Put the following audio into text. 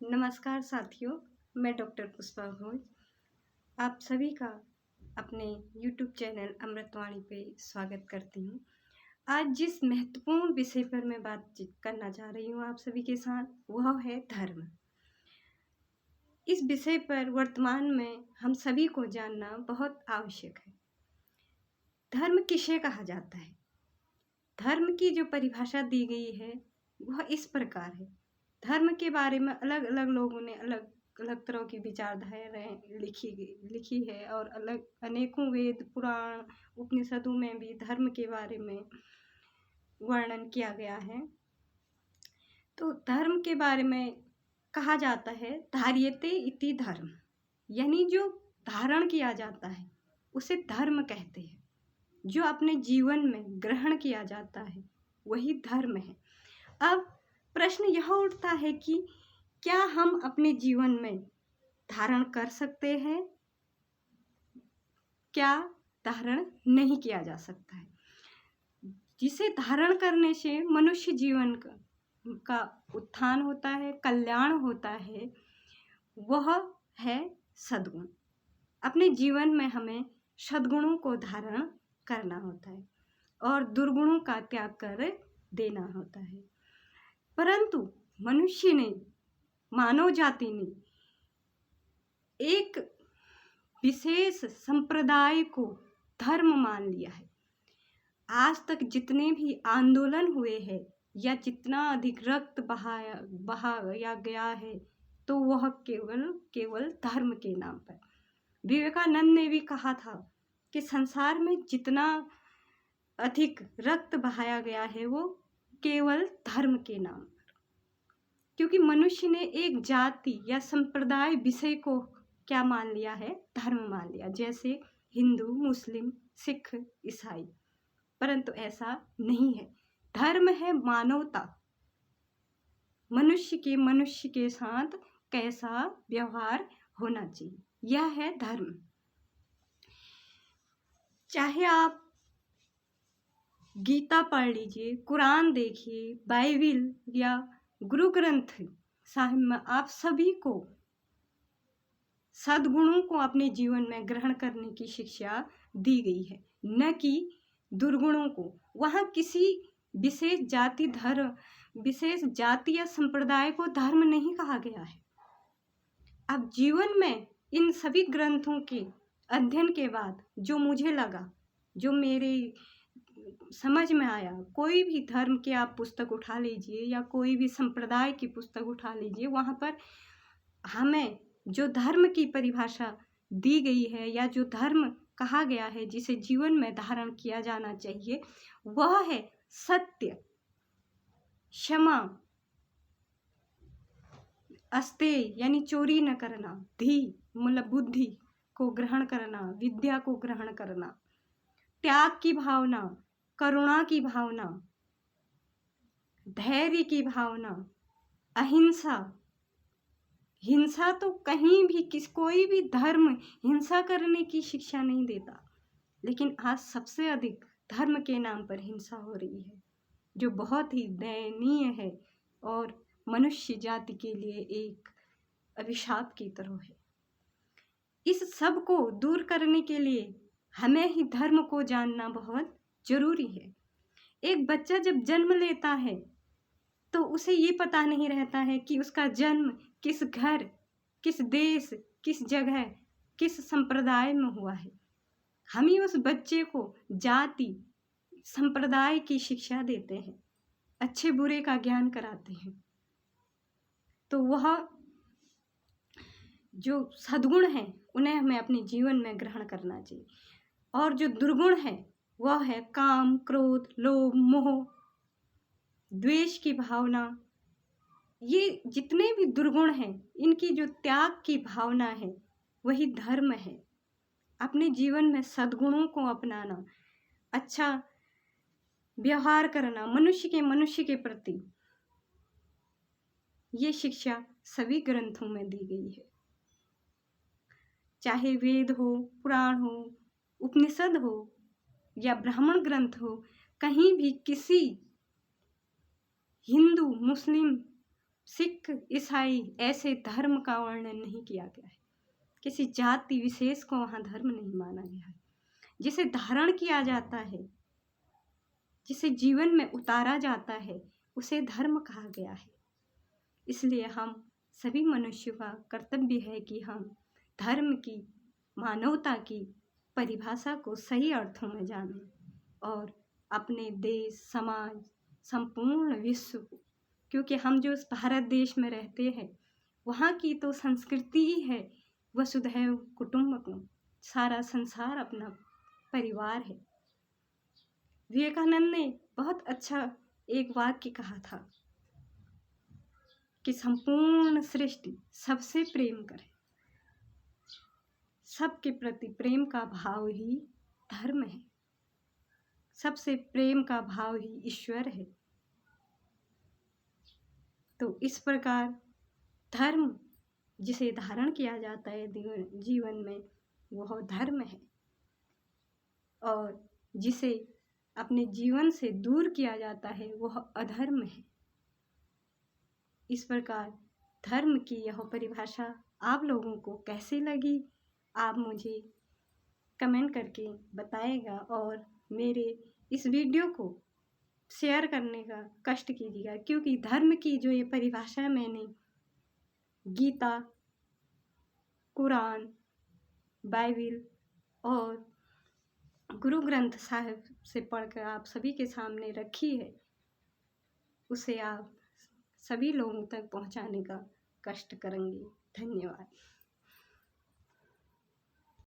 नमस्कार साथियों, मैं डॉक्टर पुष्पा भोज आप सभी का अपने YouTube चैनल अमृतवाणी पे स्वागत करती हूँ। आज जिस महत्वपूर्ण विषय पर मैं बातचीत करना चाह रही हूँ आप सभी के साथ, वह है धर्म। इस विषय पर वर्तमान में हम सभी को जानना बहुत आवश्यक है। धर्म किसे कहा जाता है? धर्म की जो परिभाषा दी गई है वह इस प्रकार है। धर्म के बारे में अलग अलग लोगों ने अलग अलग तरह की विचारधाराएं लिखी है और अलग अनेकों वेद पुराण उपनिषदों में भी धर्म के बारे में वर्णन किया गया है। तो धर्म के बारे में कहा जाता है धार्यते इति धर्म, यानी जो धारण किया जाता है उसे धर्म कहते हैं। जो अपने जीवन में ग्रहण किया जाता है वही धर्म है। अब प्रश्न यह उठता है कि क्या हम अपने जीवन में धारण कर सकते हैं, क्या धारण नहीं किया जा सकता है? जिसे धारण करने से मनुष्य जीवन का उत्थान होता है, कल्याण होता है, वह है सद्गुण। अपने जीवन में हमें सद्गुणों को धारण करना होता है और दुर्गुणों का त्याग कर देना होता है। परंतु मनुष्य ने, मानव जाति ने एक विशेष संप्रदाय को धर्म मान लिया है। आज तक जितने भी आंदोलन हुए हैं या जितना अधिक रक्त बहाया गया है तो वह केवल धर्म के नाम पर। विवेकानंद ने भी कहा था कि संसार में जितना अधिक रक्त बहाया गया है वो केवल धर्म के नाम पर, क्योंकि मनुष्य ने एक जाति या संप्रदाय विषय को क्या मान लिया है? धर्म मान लिया, जैसे हिंदू, मुस्लिम, सिख, ईसाई। परंतु ऐसा नहीं है। धर्म है मानवता, मनुष्य के साथ कैसा व्यवहार होना चाहिए, यह है धर्म। चाहे आप गीता पढ़ लीजिए, कुरान देखिए, बाइबिल या गुरु ग्रंथ साहिब में आप सभी को सद्गुणों को अपने जीवन में ग्रहण करने की शिक्षा दी गई है, न कि दुर्गुणों को। वहाँ किसी विशेष जाति या संप्रदाय को धर्म नहीं कहा गया है। अब जीवन में इन सभी ग्रंथों के अध्ययन के बाद जो मुझे लगा, जो मेरे समझ में आया, कोई भी धर्म की आप पुस्तक उठा लीजिए या कोई भी संप्रदाय की पुस्तक उठा लीजिए, वहाँ पर हमें जो धर्म की परिभाषा दी गई है या जो धर्म कहा गया है जिसे जीवन में धारण किया जाना चाहिए, वह है सत्य, क्षमा, अस्तेय यानी चोरी न करना, धी मतलब बुद्धि को ग्रहण करना, विद्या को ग्रहण करना, त्याग की भावना, करुणा की भावना, धैर्य की भावना, अहिंसा। हिंसा तो कहीं भी कोई भी धर्म हिंसा करने की शिक्षा नहीं देता, लेकिन आज सबसे अधिक धर्म के नाम पर हिंसा हो रही है, जो बहुत ही दयनीय है और मनुष्य जाति के लिए एक अभिशाप की तरह है। इस सब को दूर करने के लिए हमें ही धर्म को जानना बहुत जरूरी है। एक बच्चा जब जन्म लेता है तो उसे ये पता नहीं रहता है कि उसका जन्म किस घर, किस देश, किस जगह, किस संप्रदाय में हुआ है। हम ही उस बच्चे को जाति, संप्रदाय की शिक्षा देते हैं, अच्छे बुरे का ज्ञान कराते हैं। तो वह जो सद्गुण हैं उन्हें हमें अपने जीवन में ग्रहण करना चाहिए, और जो दुर्गुण है वह है काम, क्रोध, लोभ, मोह, द्वेष की भावना। ये जितने भी दुर्गुण हैं, इनकी जो त्याग की भावना है वही धर्म है। अपने जीवन में सद्गुणों को अपनाना, अच्छा व्यवहार करना मनुष्य के प्रति, ये शिक्षा सभी ग्रंथों में दी गई है। चाहे वेद हो, पुराण हो, उपनिषद हो या ब्राह्मण ग्रंथ हो, कहीं भी किसी हिंदू, मुस्लिम सिख, ईसाई ऐसे धर्म का वर्णन नहीं किया गया है। किसी जाति विशेष को वहाँ धर्म नहीं माना गया है। जिसे धारण किया जाता है, जिसे जीवन में उतारा जाता है, उसे धर्म कहा गया है। इसलिए हम सभी मनुष्यों का कर्तव्य है कि हम धर्म की, मानवता की परिभाषा को सही अर्थों में जानें और अपने देश, समाज, संपूर्ण विश्व को, क्योंकि हम जो इस भारत देश में रहते हैं, वहाँ की तो संस्कृति ही है वसुधैव कुटुंबकम, सारा संसार अपना परिवार है। विवेकानंद ने बहुत अच्छा एक वाक्य कहा था कि संपूर्ण सृष्टि सबसे प्रेम करे। सबके प्रति प्रेम का भाव ही धर्म है। सबसे प्रेम का भाव ही ईश्वर है। तो इस प्रकार धर्म जिसे धारण किया जाता है जीवन में, वह धर्म है, और जिसे अपने जीवन से दूर किया जाता है वह अधर्म है। इस प्रकार धर्म की यह परिभाषा आप लोगों को कैसी लगी, आप मुझे कमेंट करके बताएगा और मेरे इस वीडियो को शेयर करने का कष्ट कीजिएगा, क्योंकि धर्म की जो ये परिभाषा मैंने गीता, कुरान, बाइबिल और गुरु ग्रंथ साहिब से पढ़कर आप सभी के सामने रखी है, उसे आप सभी लोगों तक पहुंचाने का कष्ट करेंगे। धन्यवाद।